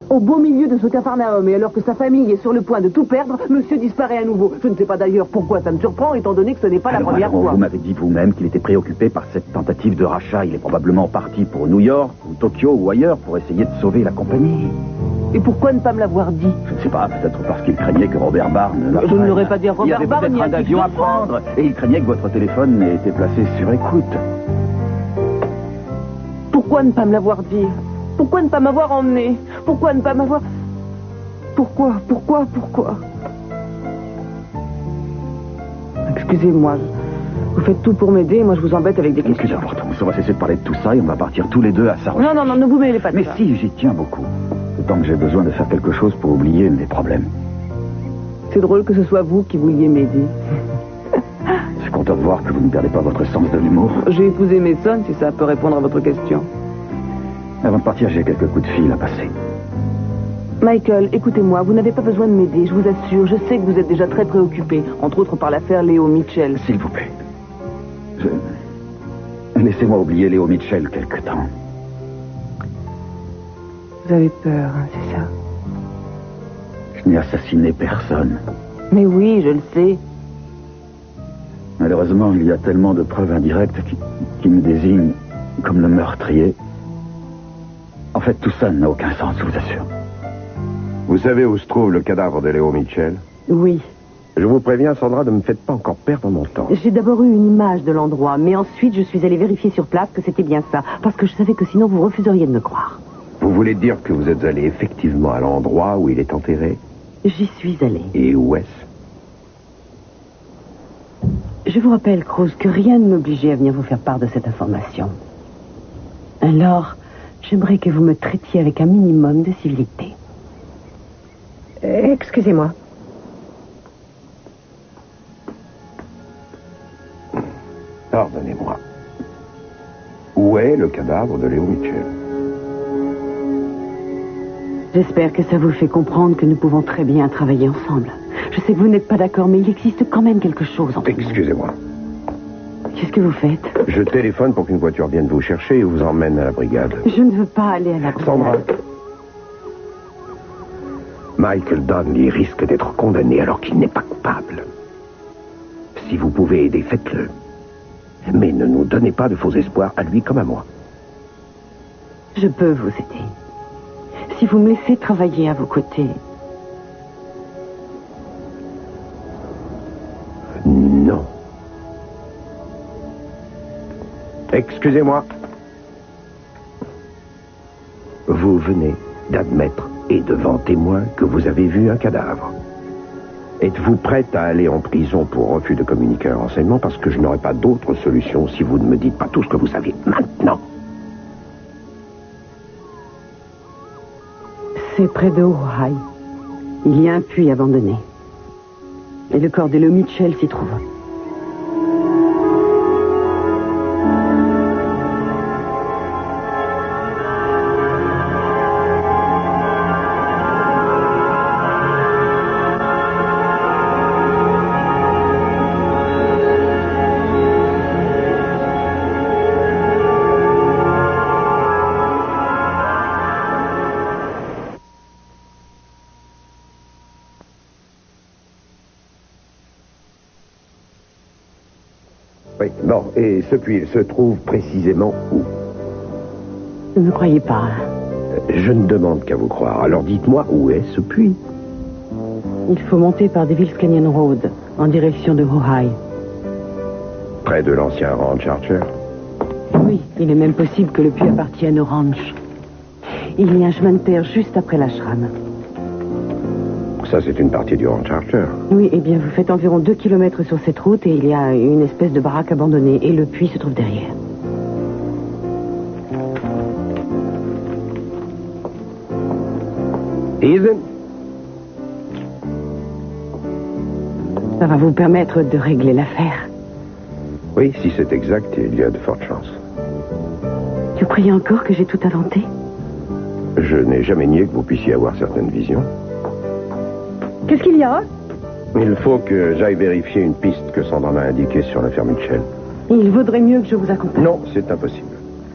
Au beau milieu de ce capharnaüm, et alors que sa famille est sur le point de tout perdre, monsieur disparaît à nouveau. Je ne sais pas d'ailleurs pourquoi ça me surprend, étant donné que ce n'est pas la première fois. Vous m'avez dit vous-même qu'il était préoccupé par cette tentative de rachat. Il est probablement parti pour New York, ou Tokyo, ou ailleurs, pour essayer de sauver la compagnie. Et pourquoi ne pas me l'avoir dit? Je ne sais pas, peut-être parce qu'il craignait que Robert Barnes... Je ne l'aurais pas dit à Robert Barnes. Il y avait peut-être un avion à prendre, et il craignait que votre téléphone ait été placé sur écoute. Pourquoi ne pas me l'avoir dit? Pourquoi ne pas m'avoir emmené? Pourquoi ne pas m'avoir... Pourquoi? Excusez-moi, vous faites tout pour m'aider et moi je vous embête avec des questions. C'est important, on va cesser de parler de tout ça et on va partir tous les deux à sa recherche. Non, ne vous mêlez pas de ça. Mais si, j'y tiens beaucoup. D'autant que j'ai besoin de faire quelque chose pour oublier mes problèmes. C'est drôle que ce soit vous qui vouliez m'aider. Je suis content de voir que vous ne perdez pas votre sens de l'humour. J'ai épousé Mason, si ça peut répondre à votre question. Avant de partir, j'ai quelques coups de fil à passer. Michael, écoutez-moi, vous n'avez pas besoin de m'aider, je vous assure. Je sais que vous êtes déjà très préoccupé, entre autres par l'affaire Léo Mitchell. S'il vous plaît. Laissez-moi oublier Léo Mitchell quelque temps. Vous avez peur, hein, c'est ça? Je n'ai assassiné personne. Mais oui, je le sais. Malheureusement, il y a tellement de preuves indirectes qui me désignent comme le meurtrier. En fait, tout ça n'a aucun sens, je vous assure. Vous savez où se trouve le cadavre de Léo Mitchell? Oui. Je vous préviens, Sandra, ne me faites pas encore perdre mon temps. J'ai d'abord eu une image de l'endroit, mais ensuite je suis allée vérifier sur place que c'était bien ça, parce que je savais que sinon vous refuseriez de me croire. Vous voulez dire que vous êtes allé effectivement à l'endroit où il est enterré? J'y suis allée. Et où est-ce? Je vous rappelle, Cruz, que rien ne m'obligeait à venir vous faire part de cette information. Alors, j'aimerais que vous me traitiez avec un minimum de civilité. Excusez-moi. Pardonnez-moi. Où est le cadavre de Léo Mitchell? J'espère que ça vous fait comprendre que nous pouvons très bien travailler ensemble. Je sais que vous n'êtes pas d'accord, mais il existe quand même quelque chose entre nous. Excusez-moi. Qu'est-ce que vous faites? Je téléphone pour qu'une voiture vienne vous chercher et vous emmène à la brigade. Je ne veux pas aller à la brigade. Sandra. Michael Donnelly risque d'être condamné alors qu'il n'est pas coupable. Si vous pouvez aider, faites-le. Mais ne nous donnez pas de faux espoirs à lui comme à moi. Je peux vous aider. Si vous me laissez travailler à vos côtés. Non. Excusez-moi. Vous venez d'admettre et devant témoin que vous avez vu un cadavre. Êtes-vous prête à aller en prison pour refus de communiquer un renseignement parce que je n'aurai pas d'autre solution si vous ne me dites pas tout ce que vous savez maintenant? C'est près de Ojai. Il y a un puits abandonné. Et le corps de Léo Mitchell s'y trouve. Oui, bon, et ce puits, il se trouve précisément où? Ne me croyez pas. Je ne demande qu'à vous croire. Alors dites-moi où est ce puits? Il faut monter par Devil's Canyon Road, en direction de Ojai. Près de l'ancien ranch Archer? Oui, il est même possible que le puits appartienne au ranch. Il y a un chemin de terre juste après l'ashram. Ça, c'est une partie du ranch Archer. Oui, eh bien, vous faites environ 2 kilomètres sur cette route et il y a une espèce de baraque abandonnée et le puits se trouve derrière. Ethan? Ça va vous permettre de régler l'affaire. Oui, si c'est exact, il y a de fortes chances. Tu croyais encore que j'ai tout inventé? Je n'ai jamais nié que vous puissiez avoir certaines visions. Qu'est-ce qu'il y a? Il faut que j'aille vérifier une piste que Sandra m'a indiquée sur l'affaire Mitchell. Il vaudrait mieux que je vous accompagne. Non, c'est impossible.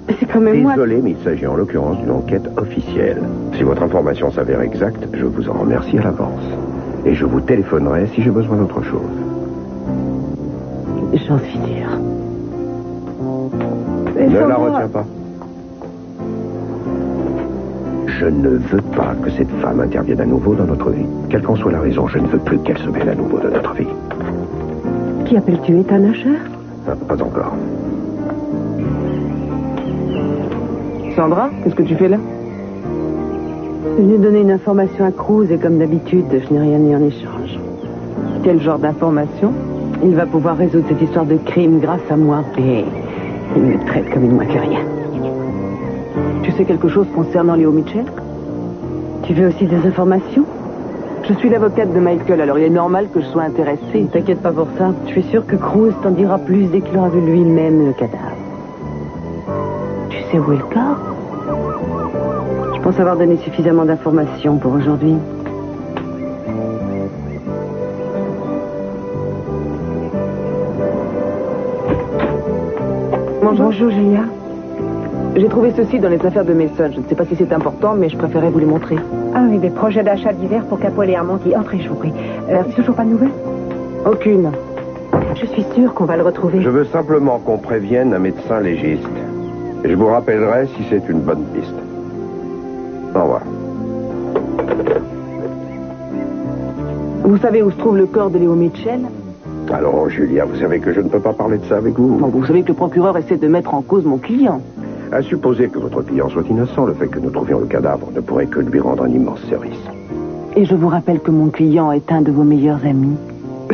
C'est quand même moi... Désolé, mais il s'agit en l'occurrence d'une enquête officielle. Si votre information s'avère exacte, je vous en remercie à l'avance. Et je vous téléphonerai si j'ai besoin d'autre chose. J'en suis sûre. Ne la retiens pas. Je ne veux pas que cette femme intervienne à nouveau dans notre vie. Quelle qu'en soit la raison, je ne veux plus qu'elle se mêle à nouveau de notre vie. Qui appelles-tu, Ethan Asher? Pas encore. Sandra, qu'est-ce que tu fais là? Je lui ai donné une information à Cruz et comme d'habitude, je n'ai rien mis en échange. Quel genre d'information? Il va pouvoir résoudre cette histoire de crime grâce à moi et il me traite comme une moins que rien. Tu sais quelque chose concernant Léo Mitchell? Tu veux aussi des informations? Je suis l'avocate de Michael, alors il est normal que je sois intéressée. Ne t'inquiète pas pour ça. Je suis sûre que Cruz t'en dira plus dès qu'il aura vu lui-même le cadavre. Tu sais où est le corps? Je pense avoir donné suffisamment d'informations pour aujourd'hui. Bonjour. Bonjour, Julia. J'ai trouvé ceci dans les affaires de Mason. Je ne sais pas si c'est important, mais je préférais vous les montrer. Ah oui, des projets d'achat divers pour Capoel et Armandi. Entrez, je vous prie. Toujours pas de nouvelles? Aucune. Je suis sûre qu'on va le retrouver. Je veux simplement qu'on prévienne un médecin légiste. Et je vous rappellerai si c'est une bonne piste. Au revoir. Vous savez où se trouve le corps de Léo Mitchell? Alors, Julia, vous savez que je ne peux pas parler de ça avec vous. Bon, vous savez que le procureur essaie de mettre en cause mon client. À supposer que votre client soit innocent, le fait que nous trouvions le cadavre ne pourrait que lui rendre un immense service. Et je vous rappelle que mon client est un de vos meilleurs amis.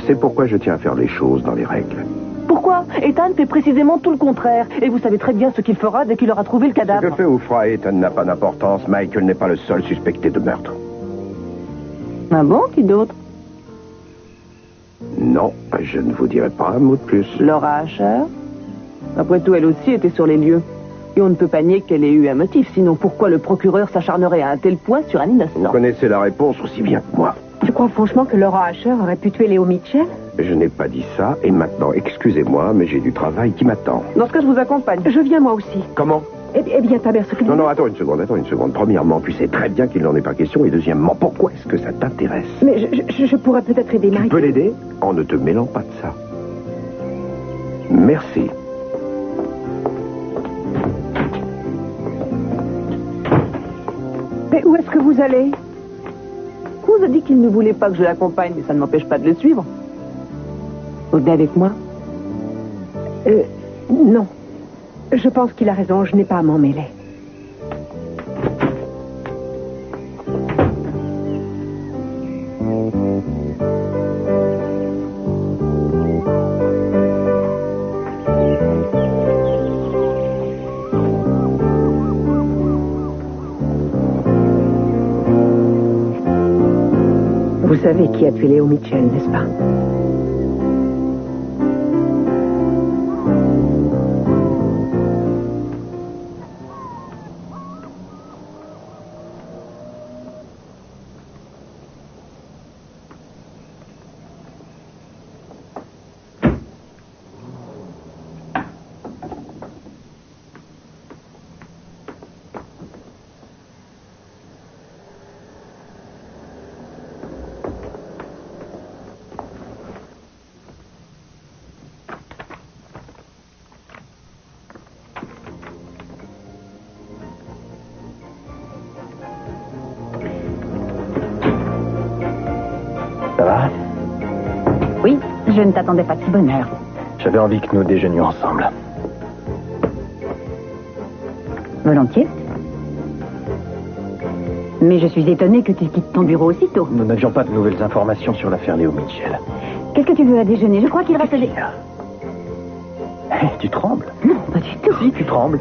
C'est pourquoi je tiens à faire les choses dans les règles. Pourquoi? Ethan fait précisément tout le contraire. Et vous savez très bien ce qu'il fera dès qu'il aura trouvé le Ce cadavre. que fait ou fera Ethan n'a pas d'importance. Michael n'est pas le seul suspecté de meurtre. Ah bon? Qui d'autre? Non, je ne vous dirai pas un mot de plus. Laura Asher? Après tout, elle aussi était sur les lieux. Et on ne peut pas nier qu'elle ait eu un motif. Sinon, pourquoi le procureur s'acharnerait à un tel point sur un innocent? Vous connaissez la réponse aussi bien que moi. Tu crois franchement que Laura Asher aurait pu tuer Léo Mitchell? Je n'ai pas dit ça, et maintenant, excusez-moi, mais j'ai du travail qui m'attend. Dans ce cas, je vous accompagne. Je viens moi aussi. Comment? Eh bien, ta mère s'occupe. Non, attends une seconde. Premièrement, tu sais très bien qu'il n'en est pas question, et deuxièmement, pourquoi est-ce que ça t'intéresse? Mais je pourrais peut-être aider Tu Michael. peux l'aider en ne te mêlant pas de ça. Merci. Mais où est-ce que vous allez? Vous a dit qu'il ne voulait pas que je l'accompagne, mais ça ne m'empêche pas de le suivre. Vous venez avec moi? Non. Je pense qu'il a raison, je n'ai pas à m'en mêler. Vous savez qui a tué Léo Mitchell, n'est-ce pas? Ça va? Oui, je ne t'attendais pas de si bonne heure. J'avais envie que nous déjeunions ensemble. Volontiers. Mais je suis étonnée que tu quittes ton bureau aussitôt. Nous n'avions pas de nouvelles informations sur l'affaire Léo Mitchell. Qu'est-ce que tu veux à déjeuner? Je crois qu'il reste des... Tu trembles? Non, pas du tout. Si, tu trembles.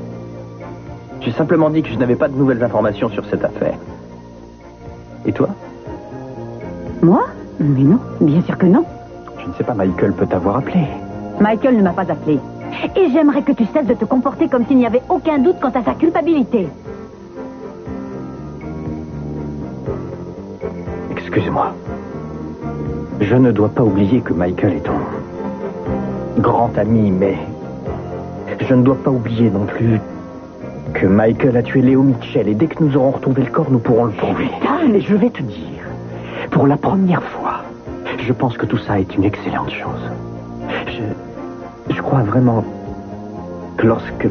J'ai simplement dit que je n'avais pas de nouvelles informations sur cette affaire. Et toi? Moi? Mais non, bien sûr que non. Je ne sais pas, Michael peut t'avoir appelé. Michael ne m'a pas appelé. Et j'aimerais que tu cesses de te comporter comme s'il n'y avait aucun doute quant à sa culpabilité. Excuse-moi. Je ne dois pas oublier que Michael est ton grand ami, mais je ne dois pas oublier non plus que Michael a tué Léo Mitchell, et dès que nous aurons retrouvé le corps, nous pourrons le prouver. Et je vais te dire, pour la première fois, je pense que tout ça est une excellente chose. Je crois vraiment que lorsque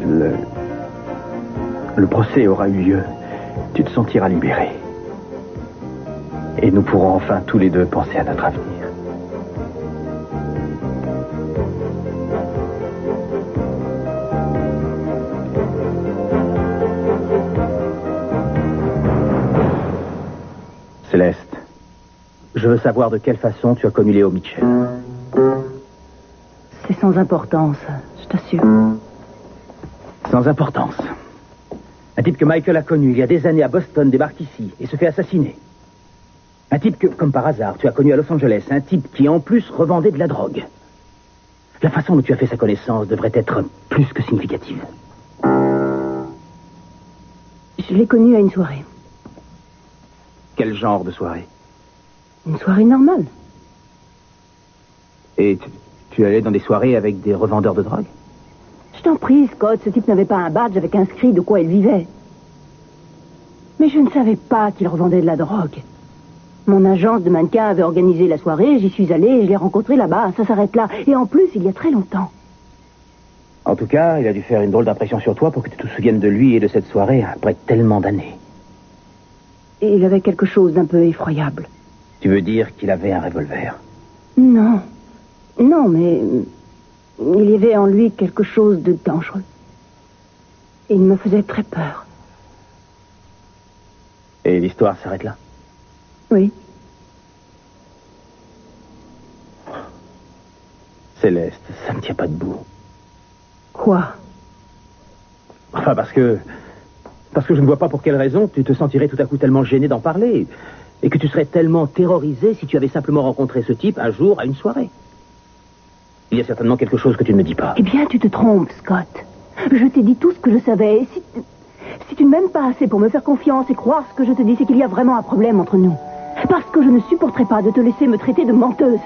le procès aura eu lieu, tu te sentiras libéré. Et nous pourrons enfin tous les deux penser à notre avenir. Céleste, je veux savoir de quelle façon tu as connu Léo Mitchell. C'est sans importance, je t'assure. Sans importance. Un type que Michael a connu il y a des années à Boston débarque ici et se fait assassiner. Un type que, comme par hasard, tu as connu à Los Angeles. Un type qui, en plus, revendait de la drogue. La façon dont tu as fait sa connaissance devrait être plus que significative. Je l'ai connu à une soirée. Quel genre de soirée? Une soirée normale. Et tu allais dans des soirées avec des revendeurs de drogue? Je t'en prie, Scott, ce type n'avait pas un badge avec inscrit de quoi il vivait. Mais je ne savais pas qu'il revendait de la drogue. Mon agence de mannequins avait organisé la soirée, j'y suis allée et je l'ai rencontré là-bas, ça s'arrête là. Et en plus, il y a très longtemps. En tout cas, il a dû faire une drôle d'impression sur toi pour que tu te souviennes de lui et de cette soirée après tellement d'années. Et il avait quelque chose d'un peu effroyable. Tu veux dire qu'il avait un revolver? Non. Non, mais il y avait en lui quelque chose de dangereux. Il me faisait très peur. Et l'histoire s'arrête là? Oui. Céleste, ça ne tient pas debout. Quoi? Enfin, parce que je ne vois pas pour quelle raison tu te sentirais tout à coup tellement gêné d'en parler. Et que tu serais tellement terrorisé si tu avais simplement rencontré ce type un jour à une soirée. Il y a certainement quelque chose que tu ne me dis pas. Eh bien, tu te trompes, Scott. Je t'ai dit tout ce que je savais. Et si tu ne m'aimes pas assez pour me faire confiance et croire ce que je te dis, c'est qu'il y a vraiment un problème entre nous. Parce que je ne supporterai pas de te laisser me traiter de menteuse.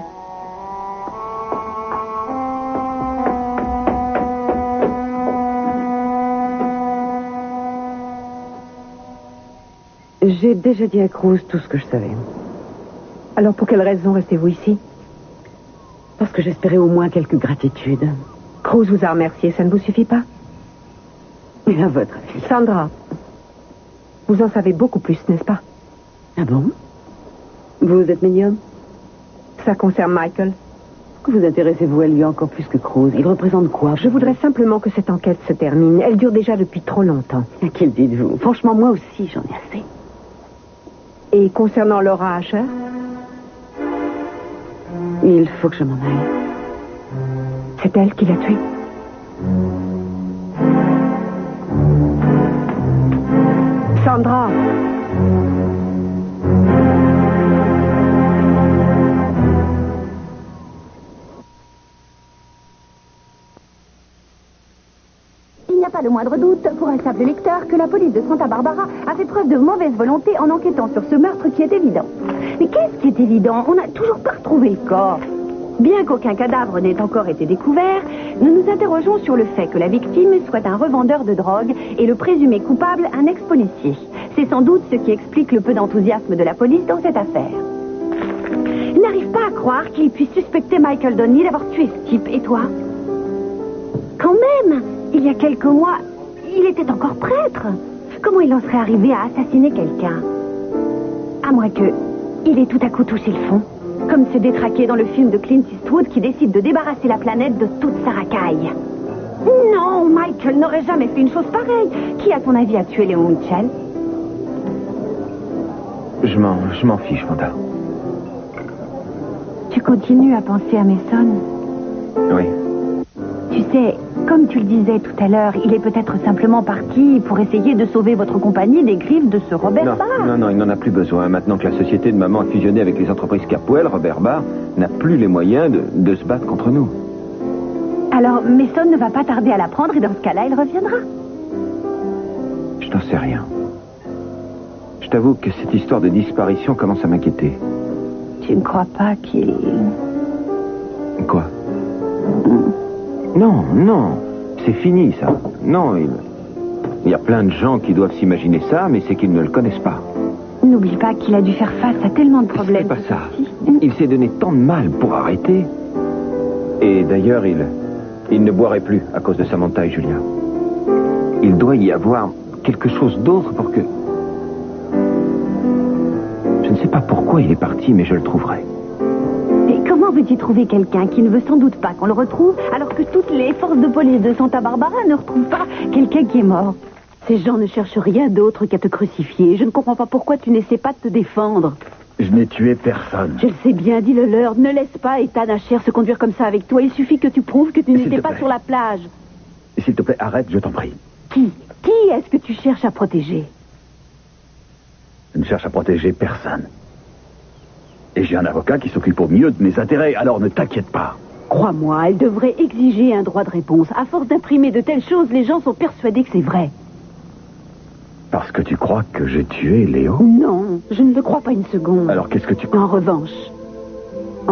J'ai déjà dit à Cruz tout ce que je savais. Alors pour quelle raison restez-vous ici? Parce que j'espérais au moins quelques gratitudes. Cruz vous a remercié, ça ne vous suffit pas? Et à votre avis? Sandra, vous en savez beaucoup plus, n'est-ce pas? Ah bon? Vous êtes médium? Ça concerne Michael. Pourquoi vous intéressez-vous à lui encore plus que Cruz? Il représente quoi? Je voudrais simplement que cette enquête se termine. Elle dure déjà depuis trop longtemps. À qui le dites-vous? Franchement, moi aussi, j'en ai assez. Et concernant Laura Asher? Il faut que je m'en aille. C'est elle qui l'a tué. Sandra! Il n'y a pas le moindre doute pour un simple lecteur que la police de Santa Barbara a fait preuve de mauvaise volonté en enquêtant sur ce meurtre qui est évident. Mais qu'est-ce qui est évident? On n'a toujours pas retrouvé le corps. Bien qu'aucun cadavre n'ait encore été découvert, nous nous interrogeons sur le fait que la victime soit un revendeur de drogue et le présumé coupable un ex-policier. C'est sans doute ce qui explique le peu d'enthousiasme de la police dans cette affaire. Je n'arrive pas à croire qu'il puisse suspecter Michael Donnelly d'avoir tué ce type. Et toi? Quand même, il y a quelques mois, il était encore prêtre. Comment il en serait arrivé à assassiner quelqu'un? À moins que il ait tout à coup touché le fond. Comme ce détraqué dans le film de Clint Eastwood qui décide de débarrasser la planète de toute sa racaille. Non, Michael n'aurait jamais fait une chose pareille. Qui, à ton avis, a tué Léo Mitchell? Je m'en fiche, Wanda. Tu continues à penser à Mason? Oui. Tu sais, comme tu le disais tout à l'heure, il est peut-être simplement parti pour essayer de sauver votre compagnie des griffes de ce Robert Barr. Non, il n'en a plus besoin. Maintenant que la société de maman a fusionné avec les entreprises Capwell, Robert Barr n'a plus les moyens de se battre contre nous. Alors, Mason ne va pas tarder à l'apprendre et dans ce cas-là, il reviendra. Je n'en sais rien. Je t'avoue que cette histoire de disparition commence à m'inquiéter. Tu ne crois pas qu'il... Quoi? Non, c'est fini, ça. Non, Il y a plein de gens qui doivent s'imaginer ça, mais c'est qu'ils ne le connaissent pas. N'oublie pas qu'il a dû faire face à tellement de problèmes. C'est pas ça. Il s'est donné tant de mal pour arrêter. Et d'ailleurs, il ne boirait plus à cause de Samantha et Julia. Il doit y avoir quelque chose d'autre pour que... Je ne sais pas pourquoi il est parti, mais je le trouverai. Et comment veux-tu trouver quelqu'un qui ne veut sans doute pas qu'on le retrouve, alors que toutes les forces de police de Santa Barbara ne retrouvent pas quelqu'un qui est mort? Ces gens ne cherchent rien d'autre qu'à te crucifier. Je ne comprends pas pourquoi tu n'essaies pas de te défendre. Je n'ai tué personne. Je le sais bien, dis-le leur. Ne laisse pas Ethan Asher se conduire comme ça avec toi. Il suffit que tu prouves que tu n'étais pas sur la plage. S'il te plaît, arrête, je t'en prie. Qui est-ce que tu cherches à protéger? Je ne cherche à protéger personne. Et j'ai un avocat qui s'occupe au mieux de mes intérêts, alors ne t'inquiète pas. Crois-moi, elle devrait exiger un droit de réponse. À force d'imprimer de telles choses, les gens sont persuadés que c'est vrai. Parce que tu crois que j'ai tué Léo? Non, je ne le crois pas une seconde. Alors qu'est-ce que tu crois? En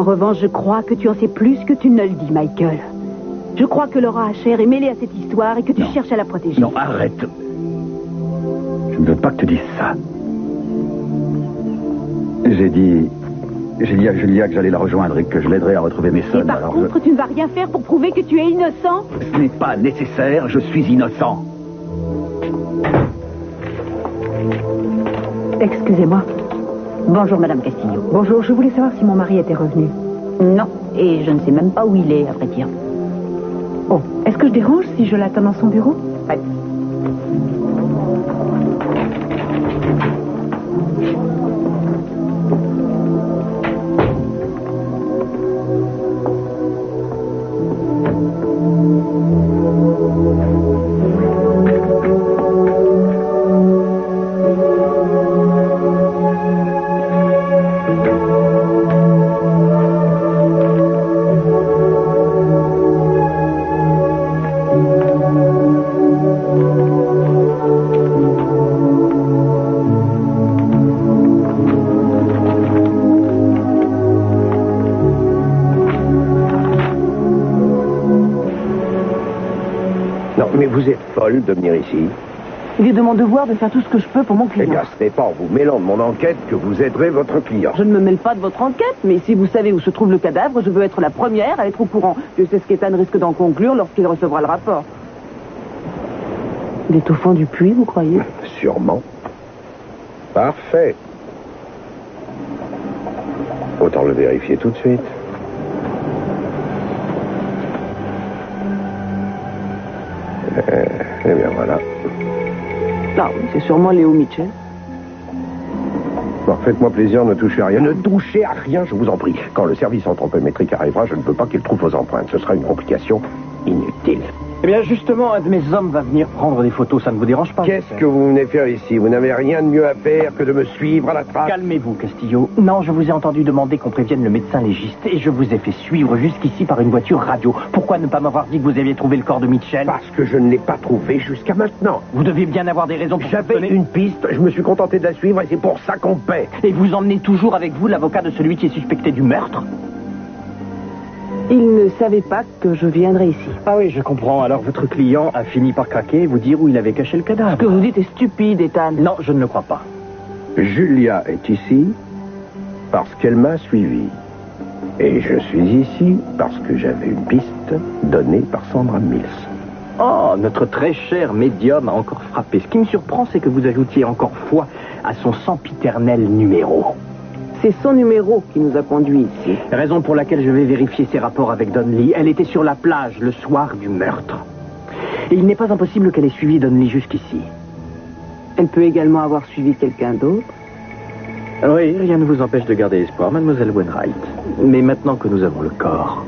revanche, je crois que tu en sais plus que tu ne le dis, Michael. Je crois que Laura Asher est mêlée à cette histoire et que tu cherches à la protéger. Non, arrête. Je ne veux pas que tu dises ça. J'ai dit à Julia que j'allais la rejoindre et que je l'aiderais à retrouver mes sons. Et par contre, tu ne vas rien faire pour prouver que tu es innocent? Ce n'est pas nécessaire, je suis innocent. Excusez-moi. Bonjour, Madame Castillo. Bonjour, je voulais savoir si mon mari était revenu. Non, et je ne sais même pas où il est, à vrai dire. Oh, est-ce que je dérange si je l'attends dans son bureau? Ouais. Mais vous êtes folle de venir ici. Il est de mon devoir de faire tout ce que je peux pour mon Eh client. bien, ce n'est pas en vous mêlant de mon enquête que vous aiderez votre client. Je ne me mêle pas de votre enquête, mais si vous savez où se trouve le cadavre, je veux être la première à être au courant. Je sais ce qu'Ethan risque d'en conclure lorsqu'il recevra le rapport. Il est au fond du puits, vous croyez? Sûrement. Parfait. Autant le vérifier tout de suite. Eh bien, voilà. Ah oui, c'est sûrement Léo Mitchell. Bon, faites-moi plaisir, ne touchez à rien. Ne touchez à rien, je vous en prie. Quand le service anthropométrique arrivera, je ne veux pas qu'il trouve vos empreintes. Ce sera une complication inutile. Eh bien, justement, un de mes hommes va venir prendre des photos. Ça ne vous dérange pas? Qu'est-ce que vous venez faire ici? Vous n'avez rien de mieux à faire que de me suivre à la trace? Calmez-vous, Castillo. Non, je vous ai entendu demander qu'on prévienne le médecin légiste et je vous ai fait suivre jusqu'ici par une voiture radio. Pourquoi ne pas m'avoir dit que vous aviez trouvé le corps de Mitchell? Parce que je ne l'ai pas trouvé jusqu'à maintenant. Vous deviez bien avoir des raisons pour J'avais soupçonner. une piste, je me suis contenté de la suivre et c'est pour ça qu'on paie. Et vous emmenez toujours avec vous l'avocat de celui qui est suspecté du meurtre? Il ne savait pas que je viendrais ici. Ah oui, je comprends. Alors votre client a fini par craquer et vous dire où il avait caché le cadavre. Ce que vous dites est stupide, Ethan. Non, je ne le crois pas. Julia est ici parce qu'elle m'a suivi. Et je suis ici parce que j'avais une piste donnée par Sandra Mills. Oh, notre très cher médium a encore frappé. Ce qui me surprend, c'est que vous ajoutiez encore foi à son sempiternel numéro. C'est son numéro qui nous a conduits ici. Raison pour laquelle je vais vérifier ses rapports avec Donnelly. Elle était sur la plage le soir du meurtre. Et il n'est pas impossible qu'elle ait suivi Donnelly jusqu'ici. Elle peut également avoir suivi quelqu'un d'autre. Oui, rien ne vous empêche de garder espoir, mademoiselle Wainwright. Mais maintenant que nous avons le corps,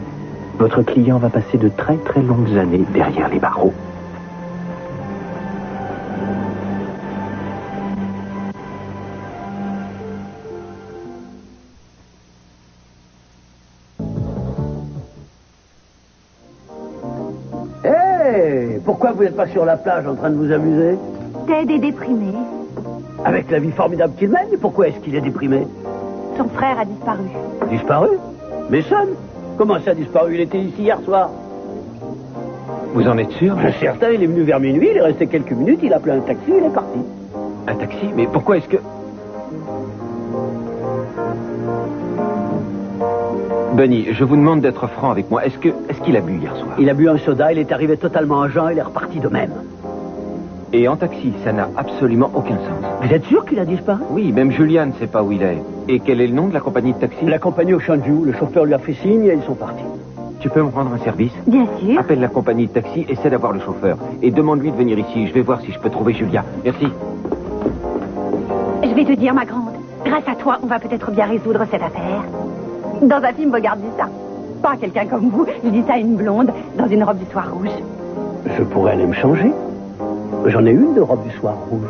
votre client va passer de très très longues années derrière les barreaux. Pourquoi vous n'êtes pas sur la plage en train de vous amuser? Ted est déprimé. Avec la vie formidable qu'il mène, pourquoi est-ce qu'il est déprimé? Son frère a disparu. Disparu? Mais Son? Comment ça a disparu? Il était ici hier soir. Vous en êtes sûr? Certain, il est venu vers minuit, il est resté quelques minutes, il a appelé un taxi, il est parti. Un taxi? Mais pourquoi est-ce que... Bunny, je vous demande d'être franc avec moi. Est-ce qu'il a bu hier soir? Il a bu un soda, il est arrivé totalement à jeun, il est reparti de même. Et en taxi, ça n'a absolument aucun sens. Vous êtes sûr qu'il a disparu? Oui, même Julia ne sait pas où il est. Et quel est le nom de la compagnie de taxi? La compagnie Ocean View, le chauffeur lui a fait signe et ils sont partis. Tu peux me rendre un service? Bien sûr. Appelle la compagnie de taxi, essaie d'avoir le chauffeur. Et demande-lui de venir ici. Je vais voir si je peux trouver Julia. Merci. Je vais te dire, ma grande, grâce à toi, on va peut-être bien résoudre cette affaire. Dans un film, Bogart dit ça. Pas quelqu'un comme vous. Il dit ça à une blonde dans une robe du soir rouge. Je pourrais aller me changer. J'en ai une de robe du soir rouge.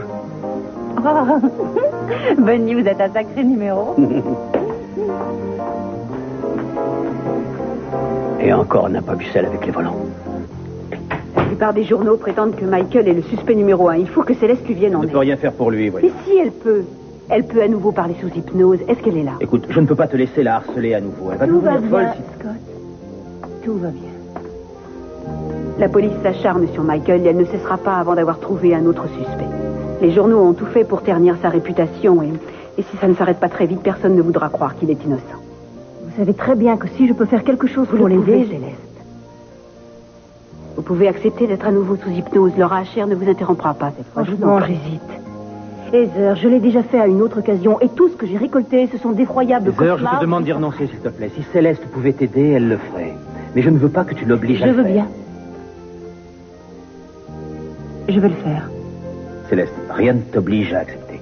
Oh. Bunny, vous êtes un sacré numéro. Et encore, on n'a pas bu celle avec les volants. La plupart des journaux prétendent que Michael est le suspect numéro 1. Il faut que Céleste lui vienne en Je ne aide. peux rien faire pour lui, voyez. Mais si elle peut. Elle peut à nouveau parler sous hypnose. Est-ce qu'elle est là? Écoute, je ne peux pas te laisser la harceler à nouveau. Elle va Tout va devenir folle bien, si... Scott. Tout va bien. La police s'acharne sur Michael et elle ne cessera pas avant d'avoir trouvé un autre suspect. Les journaux ont tout fait pour ternir sa réputation et si ça ne s'arrête pas très vite, personne ne voudra croire qu'il est innocent. Vous savez très bien que si je peux faire quelque chose pour l'aider, Céleste. Vous pouvez accepter d'être à nouveau sous hypnose. Laura Asher ne vous interrompra pas cette fois. franchement, j'hésite. Heather, je l'ai déjà fait à une autre occasion et tout ce que j'ai récolté, ce sont d'effroyables Heather, cauchemars. je te demande d'y renoncer, s'il te plaît. Si Céleste pouvait t'aider, elle le ferait. Mais je ne veux pas que tu l'obliges à Je le veux faire. bien. Je vais le faire. Céleste, rien ne t'oblige à accepter.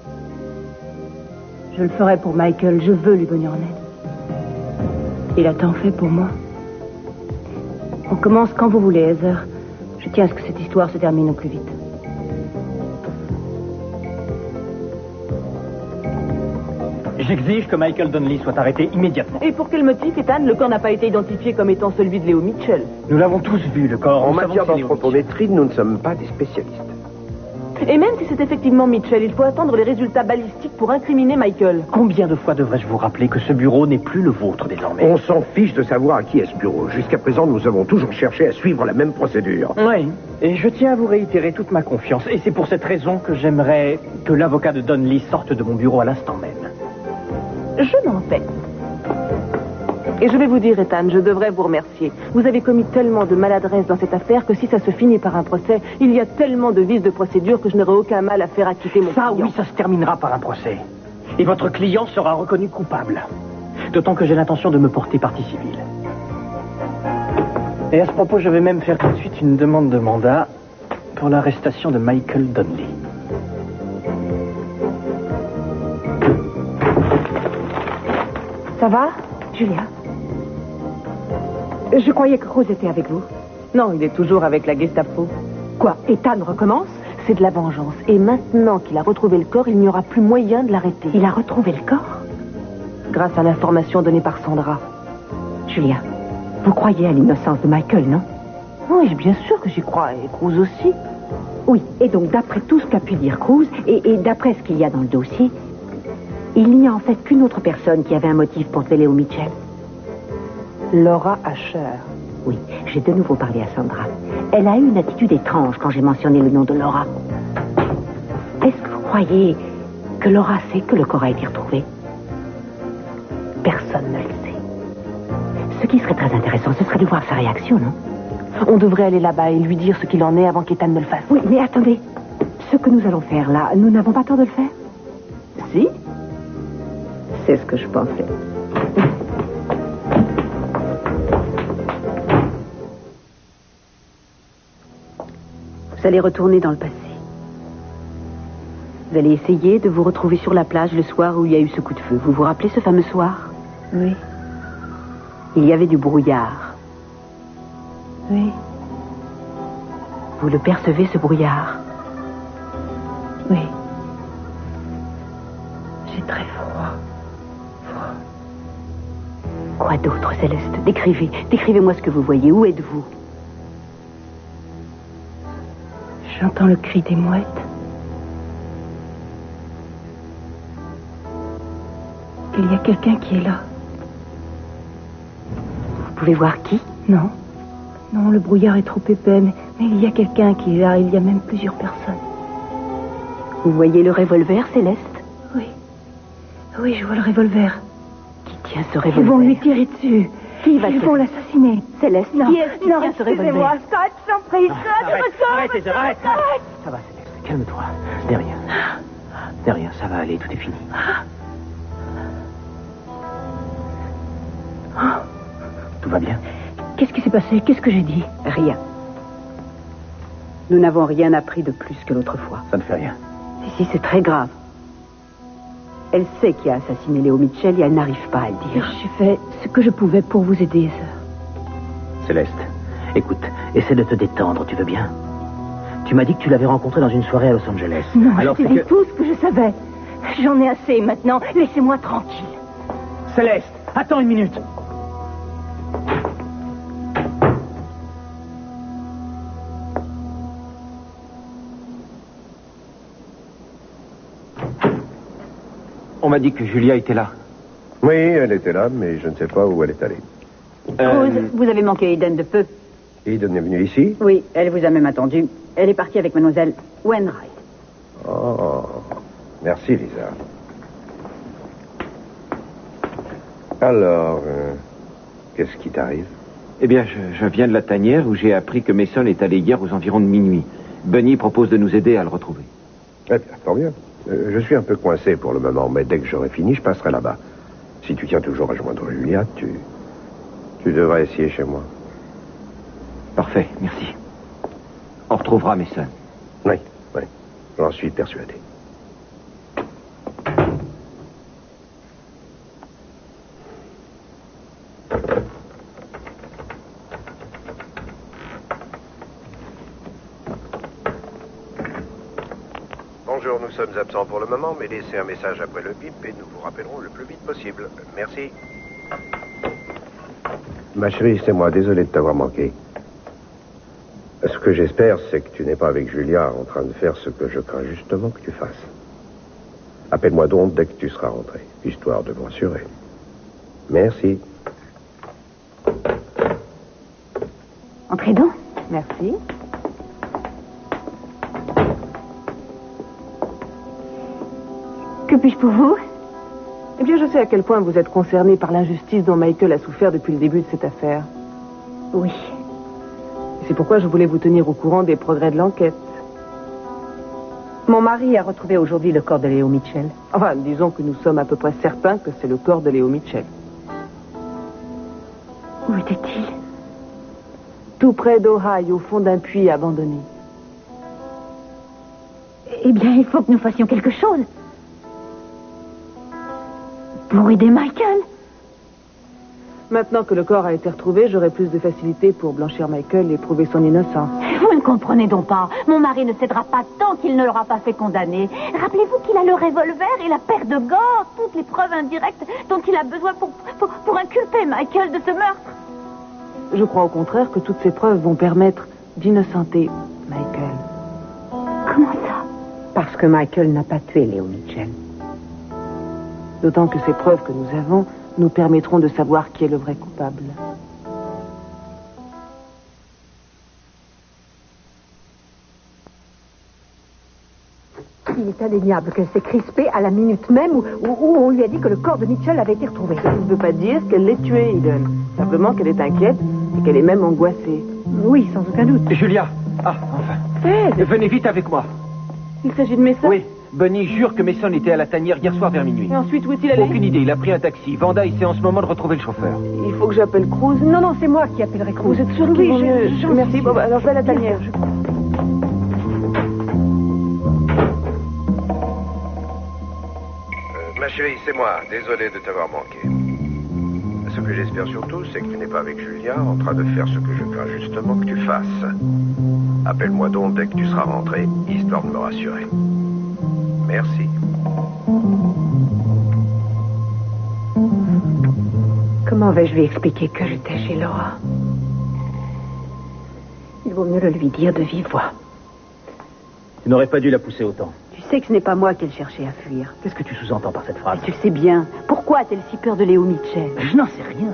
Je le ferai pour Michael. Je veux lui venir en aide. Il a tant fait pour moi. On commence quand vous voulez, Heather. Je tiens à ce que cette histoire se termine au plus vite. J'exige que Michael Donnelly soit arrêté immédiatement. Et pour quel motif, Ethan, le corps n'a pas été identifié comme étant celui de Léo Mitchell? Nous l'avons tous vu, le corps. En Nous matière savons que c'est Léo d'anthropométrie, nous ne sommes pas des spécialistes. Et même si c'est effectivement Mitchell, il faut attendre les résultats balistiques pour incriminer Michael. Mitchell. Combien de fois devrais-je vous rappeler que ce bureau n'est plus le vôtre désormais? On s'en fiche de savoir à qui est ce bureau. Jusqu'à présent, nous avons toujours cherché à suivre la même procédure. Oui, et je tiens à vous réitérer toute ma confiance. Et c'est pour cette raison que j'aimerais que l'avocat de Donnelly sorte de mon bureau à l'instant même. Je m'en vais. Et je vais vous dire, Ethan, je devrais vous remercier. Vous avez commis tellement de maladresse dans cette affaire que si ça se finit par un procès, il y a tellement de vices de procédure que je n'aurai aucun mal à faire acquitter mon Ça, client. oui, ça se terminera par un procès. Et votre client sera reconnu coupable. D'autant que j'ai l'intention de me porter partie civile. Et à ce propos, je vais même faire tout de suite une demande de mandat pour l'arrestation de Michael Donnelly. Ça va, Julia? Je croyais que Rose était avec vous. Non, il est toujours avec la Gestapo. Quoi, Ethan recommence? C'est de la vengeance. Et maintenant qu'il a retrouvé le corps, il n'y aura plus moyen de l'arrêter. Il a retrouvé le corps? Grâce à l'information donnée par Sandra. Julia, vous croyez à l'innocence de Michael, non? Oui, bien sûr que j'y crois. Et Cruz aussi. Oui, et donc d'après tout ce qu'a pu dire Cruz, et d'après ce qu'il y a dans le dossier, il n'y a en fait qu'une autre personne qui avait un motif pour tuer Léo Mitchell. Laura Asher. Oui, j'ai de nouveau parlé à Sandra. Elle a eu une attitude étrange quand j'ai mentionné le nom de Laura. Est-ce que vous croyez que Laura sait que le corps a été retrouvé? Personne ne le sait. Ce qui serait très intéressant, ce serait de voir sa réaction, non? On devrait aller là-bas et lui dire ce qu'il en est avant qu'Ethan ne le fasse. Oui, mais attendez. Ce que nous allons faire là, nous n'avons pas tort de le faire? Si? C'est ce que je pensais. Vous allez retourner dans le passé. Vous allez essayer de vous retrouver sur la plage le soir où il y a eu ce coup de feu. Vous vous rappelez ce fameux soir? Oui. Il y avait du brouillard. Oui. Vous le percevez, ce brouillard? Oui. J'ai très froid. Quoi d'autre, Céleste? Décrivez-moi ce que vous voyez. Où êtes-vous? J'entends le cri des mouettes. Il y a quelqu'un qui est là. Vous pouvez voir qui? Non. Non, le brouillard est trop épais, mais Mais il y a quelqu'un qui est là, il y a même plusieurs personnes. Vous voyez le revolver, Céleste? Oui. Oui, je vois le revolver. Qui tient ce revolver? Ils vont lui tirer dessus. Ils vont l'assassiner. Céleste, Non, qui est-ce qui non, tient ce revolver? Scott, j'en prie, Arrête, Heather, arrête. Ça va, Céleste, calme-toi. Ce n'est rien. Ce n'est rien, ça va aller, tout est fini. Tout va bien? Qu'est-ce qui s'est passé? Qu'est-ce que j'ai dit? Rien. Nous n'avons rien appris de plus que l'autre fois. Ça ne fait rien. Si, c'est très grave. Elle sait qui a assassiné Léo Mitchell et elle n'arrive pas à le dire. J'ai fait ce que je pouvais pour vous aider, Heather. Céleste, écoute, essaie de te détendre, tu veux bien? Tu m'as dit que tu l'avais rencontré dans une soirée à Los Angeles. Non, alors je t'ai dit tout ce que je savais. J'en ai assez maintenant. Laissez-moi tranquille. Céleste, attends une minute. On m'a dit que Julia était là. Oui, elle était là, mais je ne sais pas où elle est allée. Cruz, vous avez manqué Eden de peu. Eden est venue ici? Oui, elle vous a même attendu. Elle est partie avec mademoiselle Wainwright. Oh, merci, Lisa. Alors, qu'est-ce qui t'arrive? Eh bien, je viens de la tanière où j'ai appris que Mason est allé hier aux environs de minuit. Bunny propose de nous aider à le retrouver. Eh bien, tant mieux. Je suis un peu coincé pour le moment, mais dès que j'aurai fini, je passerai là-bas. Si tu tiens toujours à joindre Julia, tu devrais essayer chez moi. Parfait, merci. On retrouvera Mason. Oui, j'en suis persuadé. Bonjour, nous sommes absents pour le moment, mais laissez un message après le bip et nous vous rappellerons le plus vite possible. Merci. Ma chérie, c'est moi, désolé de t'avoir manqué. Ce que j'espère, c'est que tu n'es pas avec Julia en train de faire ce que je crains justement que tu fasses. Appelle-moi donc dès que tu seras rentré, histoire de me rassurer. Merci. Entrez donc. Merci. Que puis-je pour vous? Eh bien, je sais à quel point vous êtes concerné par l'injustice dont Michael a souffert depuis le début de cette affaire. Oui. Et c'est pourquoi je voulais vous tenir au courant des progrès de l'enquête. Mon mari a retrouvé aujourd'hui le corps de Léo Mitchell. Enfin, disons que nous sommes à peu près certains que c'est le corps de Léo Mitchell. Où était-il? Tout près d'Ohio, au fond d'un puits abandonné. Eh bien, il faut que nous fassions quelque chose. Pour aider Michael. Maintenant que le corps a été retrouvé, j'aurai plus de facilité pour blanchir Michael et prouver son innocence. Vous ne comprenez donc pas. Mon mari ne cédera pas tant qu'il ne l'aura pas fait condamner. Rappelez-vous qu'il a le revolver et la paire de gants, toutes les preuves indirectes dont il a besoin pour inculper Michael de ce meurtre. Je crois au contraire que toutes ces preuves vont permettre d'innocenter Michael. Comment ça? Parce que Michael n'a pas tué Léo Mitchell. D'autant que ces preuves que nous avons nous permettront de savoir qui est le vrai coupable. Il est indéniable qu'elle s'est crispée à la minute même où on lui a dit que le corps de Mitchell avait été retrouvé. Ça ne veut pas dire qu'elle l'ait tué, Eden. Simplement qu'elle est inquiète et qu'elle est même angoissée. Oui, sans aucun doute. Julia! Ah, enfin. Venez vite avec moi. Il s'agit de Mason? Oui, Bunny jure que Mason était à la tanière hier soir vers minuit. Et ensuite, où est-il allé? Aucune idée, il a pris un taxi. Vanda essaie en ce moment de retrouver le chauffeur. Il faut que j'appelle Cruz. Non, c'est moi qui appellerai Cruz. Vous êtes sûr qu'il vaut mieux? Merci, bon, alors je vais à la tanière. Ma chérie, c'est moi. Désolé de t'avoir manqué. Ce que j'espère surtout, c'est que tu n'es pas avec Julia en train de faire ce que je crains justement que tu fasses. Appelle-moi donc dès que tu seras rentré, histoire de me rassurer. Merci. Comment vais-je lui expliquer que j'étais chez Laura? Il vaut mieux le lui dire de vive voix. Tu n'aurais pas dû la pousser autant. Tu sais que ce n'est pas moi qu'elle cherchait à fuir. Qu'est-ce que tu sous-entends par cette phrase? Tu le sais bien. Pourquoi a-t-elle si peur de Léo Mitchell? Je n'en sais rien.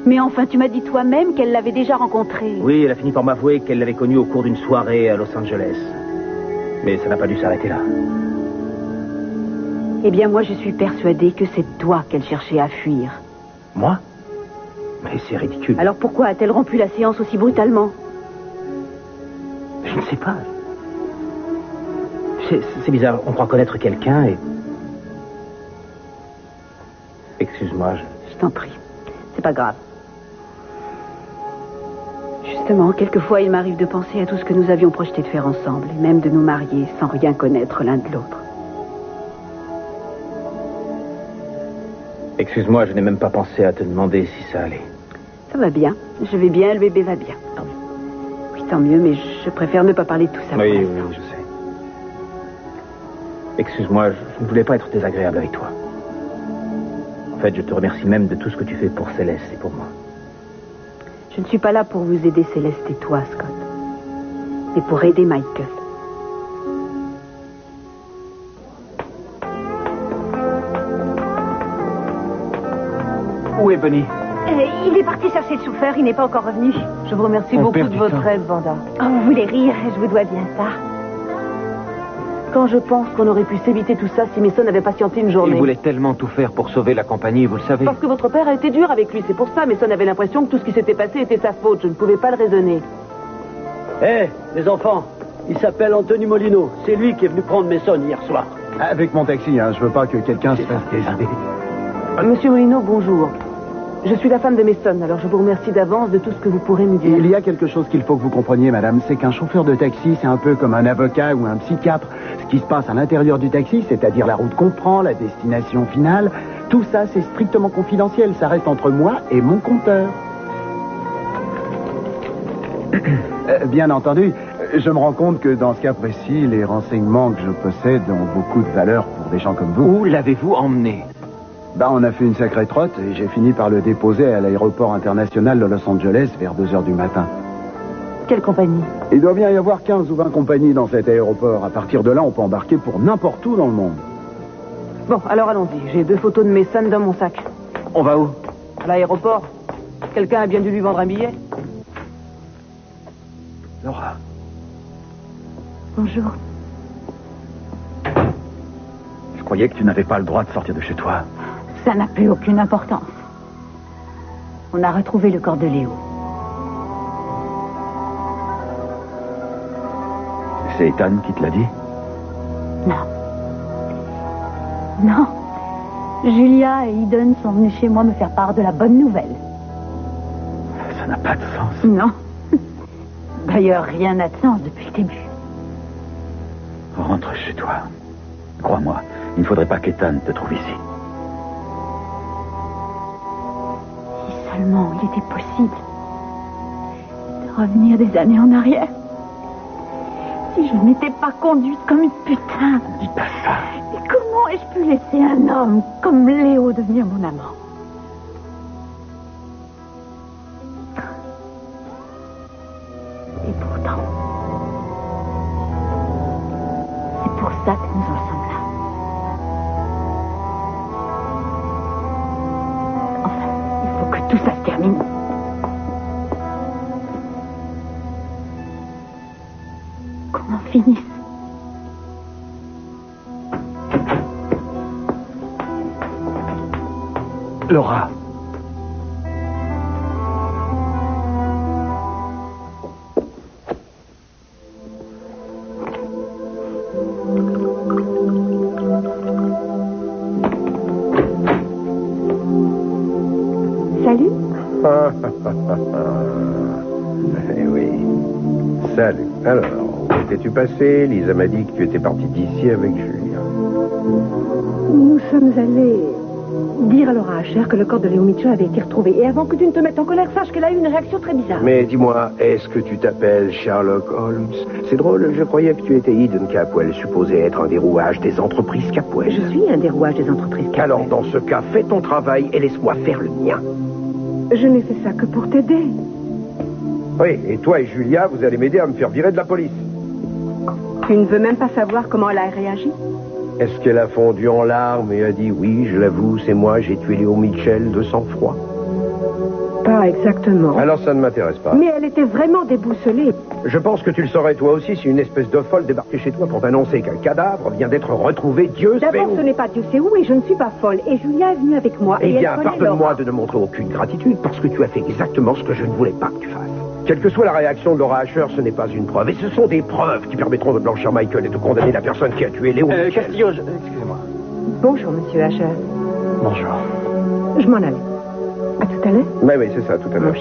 Mais enfin, tu m'as dit toi-même qu'elle l'avait déjà rencontré. Oui, elle a fini par m'avouer qu'elle l'avait connu au cours d'une soirée à Los Angeles. Mais ça n'a pas dû s'arrêter là. Eh bien, moi, je suis persuadée que c'est toi qu'elle cherchait à fuir. Moi? Mais c'est ridicule. Alors pourquoi a-t-elle rompu la séance aussi brutalement? Je ne sais pas. C'est bizarre, on croit connaître quelqu'un et... Excuse-moi, Je t'en prie, c'est pas grave. Justement, quelquefois, il m'arrive de penser à tout ce que nous avions projeté de faire ensemble, et même de nous marier sans rien connaître l'un de l'autre. Excuse-moi, je n'ai même pas pensé à te demander si ça allait. Ça va bien, je vais bien, le bébé va bien. Oui, tant mieux, mais je préfère ne pas parler de tout ça. Oui, je sais. Excuse-moi, je ne voulais pas être désagréable avec toi. En fait, je te remercie même de tout ce que tu fais pour Céleste et pour moi. Je ne suis pas là pour vous aider, Céleste et toi, Scott. Mais pour aider Michael. Où est Bunny? Il est parti chercher le chauffeur, il n'est pas encore revenu. Je vous remercie beaucoup de votre aide, Vanda. Oh, vous voulez rire, je vous dois bien ça. Quand je pense qu'on aurait pu s'éviter tout ça si Mason avait patienté une journée. Il voulait tellement tout faire pour sauver la compagnie, vous le savez. Parce que votre père a été dur avec lui, c'est pour ça. Mason avait l'impression que tout ce qui s'était passé était sa faute. Je ne pouvais pas le raisonner. Hé, les enfants, il s'appelle Anthony Molino. C'est lui qui est venu prendre Mason hier soir. Avec mon taxi, hein, je veux pas que quelqu'un se fasse décider. Monsieur Molino, bonjour. Je suis la femme de Mason, alors je vous remercie d'avance de tout ce que vous pourrez me dire. Il y a quelque chose qu'il faut que vous compreniez, madame, c'est qu'un chauffeur de taxi, c'est un peu comme un avocat ou un psychiatre. Ce qui se passe à l'intérieur du taxi, c'est-à-dire la route qu'on prend, la destination finale, tout ça, c'est strictement confidentiel. Ça reste entre moi et mon compteur. Bien entendu, je me rends compte que dans ce cas précis, les renseignements que je possède ont beaucoup de valeur pour des gens comme vous. Où l'avez-vous emmené? On a fait une sacrée trotte et j'ai fini par le déposer à l'aéroport international de Los Angeles vers 2h du matin. Quelle compagnie? Il doit bien y avoir 15 ou 20 compagnies dans cet aéroport. À partir de là, on peut embarquer pour n'importe où dans le monde. Bon, alors allons-y. J'ai 2 photos de Mason dans mon sac. On va où? À l'aéroport. Quelqu'un a bien dû lui vendre un billet. Laura. Bonjour. Je croyais que tu n'avais pas le droit de sortir de chez toi. Ça n'a plus aucune importance. On a retrouvé le corps de Léo. C'est Ethan qui te l'a dit? Non. Non. Julia et Eden sont venus chez moi me faire part de la bonne nouvelle. Ça n'a pas de sens. Non. D'ailleurs, rien n'a de sens depuis le début. Rentre chez toi. Crois-moi, il ne faudrait pas qu'Ethan te trouve ici. Si seulement il était possible de revenir des années en arrière. Si je n'étais pas conduite comme une putain. Dis pas ça. Et comment ai-je pu laisser un homme comme Léo devenir mon amant? Et pourtant, c'est pour ça que nous en sommes là. Enfin, il faut que tout ça se termine. Qu'on en finisse. Laura. Salut. Eh oui. Salut. Alors, où étais-tu passé? Lisa m'a dit que tu étais parti d'ici avec Julia. Nous sommes allés dire à Laura Asher que le corps de Léo Mitchell avait été retrouvé. Et avant que tu ne te mettes en colère, sache qu'elle a eu une réaction très bizarre. Mais dis-moi, est-ce que tu t'appelles Sherlock Holmes? C'est drôle, je croyais que tu étais Eden Capwell, supposé être un des rouages des entreprises Capwell. Je suis un des rouages des entreprises Capwell. Alors, dans ce cas, fais ton travail et laisse-moi faire le mien. Je n'ai fait ça que pour t'aider. Oui, et toi et Julia, vous allez m'aider à me faire virer de la police. Tu ne veux même pas savoir comment elle a réagi? Est-ce qu'elle a fondu en larmes et a dit « Oui, je l'avoue, c'est moi, j'ai tué Léo Mitchell de sang-froid » Pas exactement. Alors ça ne m'intéresse pas. Mais elle était vraiment déboussolée. Je pense que tu le saurais toi aussi si une espèce de folle débarquait chez toi pour t'annoncer qu'un cadavre vient d'être retrouvé Dieu sait D'abord, où. ce n'est pas Dieu sait où et je ne suis pas folle. Et Julia est venue avec moi. Eh et bien, elle connaît pardonne-moi Laura. de ne montrer aucune gratitude parce que tu as fait exactement ce que je ne voulais pas que tu fasses. Quelle que soit la réaction de Laura Asher, ce n'est pas une preuve. Et ce sont des preuves qui permettront de blanchir Michael et de condamner la personne qui a tué Léo. Castillo, excusez-moi. Bonjour, monsieur Asher. Bonjour. Je m'en allais. À tout à l'heure. Oui, c'est ça, tout à l'heure.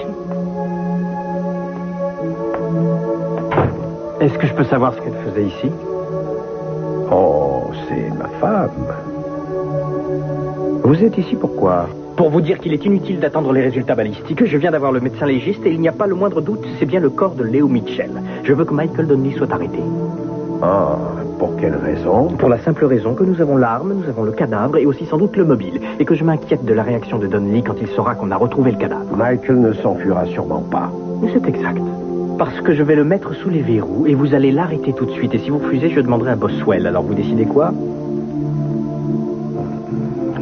Est-ce que je peux savoir ce qu'elle faisait ici? Oh, c'est ma femme. Vous êtes ici pourquoi? Pour vous dire qu'il est inutile d'attendre les résultats balistiques, je viens d'avoir le médecin légiste et il n'y a pas le moindre doute, c'est bien le corps de Léo Mitchell. Je veux que Michael Donnelly soit arrêté. Ah, pour quelle raison? Pour la simple raison que nous avons l'arme, nous avons le cadavre et aussi sans doute le mobile. Et que je m'inquiète de la réaction de Donnelly quand il saura qu'on a retrouvé le cadavre. Michael ne s'enfuira sûrement pas. Mais c'est exact. Parce que je vais le mettre sous les verrous et vous allez l'arrêter tout de suite. Et si vous refusez, je demanderai à Boswell. Alors vous décidez quoi?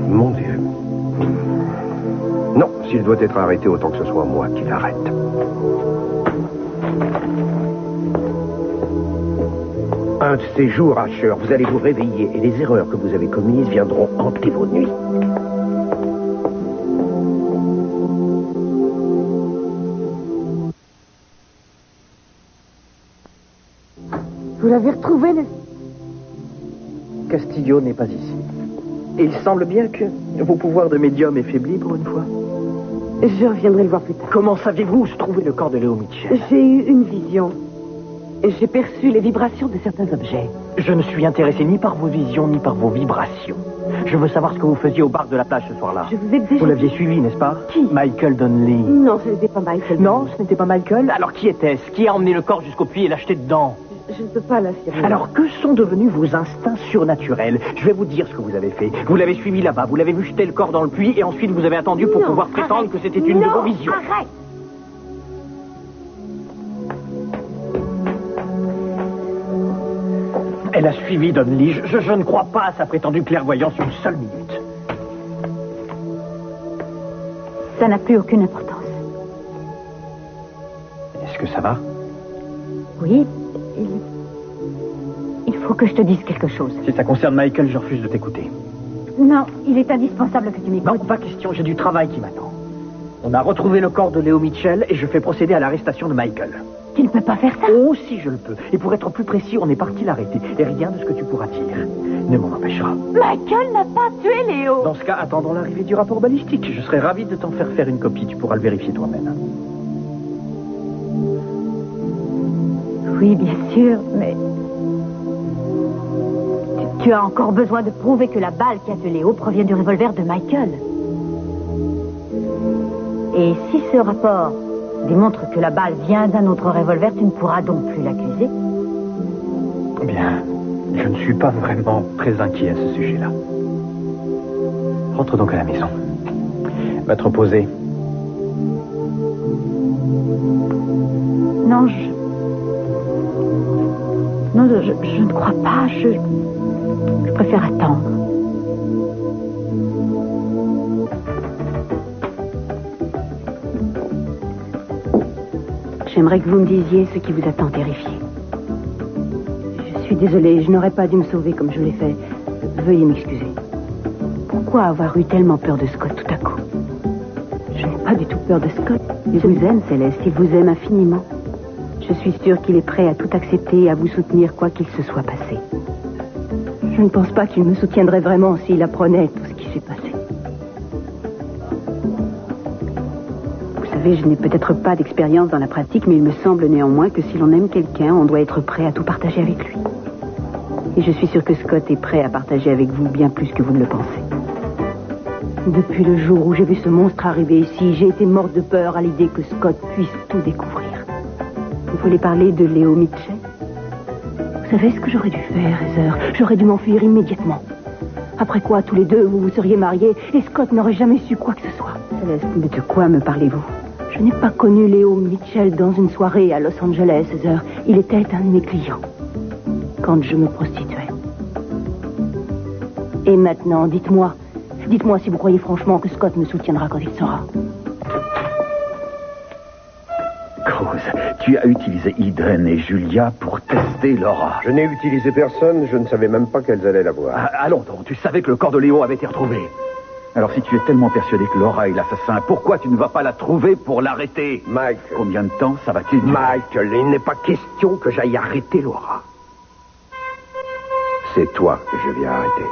Mon Dieu. Non, s'il doit être arrêté, autant que ce soit moi qui l'arrête. Un de ces jours, Asher, vous allez vous réveiller et les erreurs que vous avez commises viendront hanter vos nuits. Vous l'avez retrouvé, n'est-ce pas? Castillo n'est pas ici. Et il semble bien que vos pouvoirs de médium aient faibli pour une fois. Je reviendrai le voir plus tard. Comment saviez-vous où se trouvait le corps de Léo Mitchell? J'ai eu une vision. J'ai perçu les vibrations de certains objets. Je ne suis intéressé ni par vos visions, ni par vos vibrations. Je veux savoir ce que vous faisiez au bar de la plage ce soir-là. Je vous ai déjà... Vous l'aviez suivi, n'est-ce pas? Qui? Michael Donnelly. Non, ce n'était pas Michael. Non, ce n'était pas Michael. Alors qui était-ce? Qui a emmené le corps jusqu'au puits et l'a jeté dedans? Je ne peux pas l'affirmer. Alors, que sont devenus vos instincts surnaturels? Je vais vous dire ce que vous avez fait. Vous l'avez suivi là-bas, vous l'avez vu jeter le corps dans le puits, et ensuite vous avez attendu pour pouvoir prétendre que c'était une de vos visions. Arrête! Elle a suivi Donnelly. Je ne crois pas à sa prétendue clairvoyance une seule minute. Ça n'a plus aucune importance. Est-ce que ça va? Oui, il faut que je te dise quelque chose. Si ça concerne Michael, je refuse de t'écouter. Non, il est indispensable que tu m'écoutes. Non, pas question, j'ai du travail qui m'attend. On a retrouvé le corps de Léo Mitchell et je fais procéder à l'arrestation de Michael. Tu ne peux pas faire ça. Oh, si je le peux. Et pour être plus précis, on est parti l'arrêter. Et rien de ce que tu pourras dire ne m'en empêchera. Michael n'a pas tué Léo. Dans ce cas, attendons l'arrivée du rapport balistique. Je serais ravi de t'en faire une copie. Tu pourras le vérifier toi-même. Oui, bien sûr, mais... Tu as encore besoin de prouver que la balle qui a tué Léo provient du revolver de Michael. Et si ce rapport démontre que la balle vient d'un autre revolver, tu ne pourras donc plus l'accuser. Bien, je ne suis pas vraiment très inquiet à ce sujet-là. Rentre donc à la maison. Va te reposer. Non, je ne crois pas. Je préfère attendre. J'aimerais que vous me disiez ce qui vous a tant terrifié. Je suis désolée, je n'aurais pas dû me sauver comme je l'ai fait. Veuillez m'excuser. Pourquoi avoir eu tellement peur de Scott tout à coup? Je n'ai pas du tout peur de Scott. Il vous aime, Céleste, il vous aime infiniment. Je suis sûre qu'il est prêt à tout accepter et à vous soutenir quoi qu'il se soit passé. Je ne pense pas qu'il me soutiendrait vraiment s'il apprenait tout ce qui s'est passé. Vous savez, je n'ai peut-être pas d'expérience dans la pratique, mais il me semble néanmoins que si l'on aime quelqu'un, on doit être prêt à tout partager avec lui. Et je suis sûre que Scott est prêt à partager avec vous bien plus que vous ne le pensez. Depuis le jour où j'ai vu ce monstre arriver ici, j'ai été morte de peur à l'idée que Scott puisse tout découvrir. Vous voulez parler de Léo Mitchell? Vous savez ce que j'aurais dû faire, Heather? J'aurais dû m'enfuir immédiatement. Après quoi, tous les deux, vous vous seriez mariés et Scott n'aurait jamais su quoi que ce soit. Céleste, mais de quoi me parlez-vous? Je n'ai pas connu Léo Mitchell dans une soirée à Los Angeles, Heather. Il était un de mes clients. Quand je me prostituais. Et maintenant, dites-moi si vous croyez franchement que Scott me soutiendra quand il saura. tu as utilisé Idren et Julia pour tester Laura. Je n'ai utilisé personne, je ne savais même pas qu'elles allaient la voir. Allons donc, tu savais que le corps de Léo avait été retrouvé. Alors si tu es tellement persuadé que Laura est l'assassin, pourquoi tu ne vas pas la trouver pour l'arrêter? Mike. Combien de temps ça va-t-il durer? Michael, il n'est pas question que j'aille arrêter Laura. C'est toi que je viens arrêter.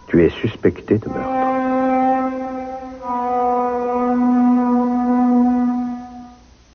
Tu es suspecté de meurtre.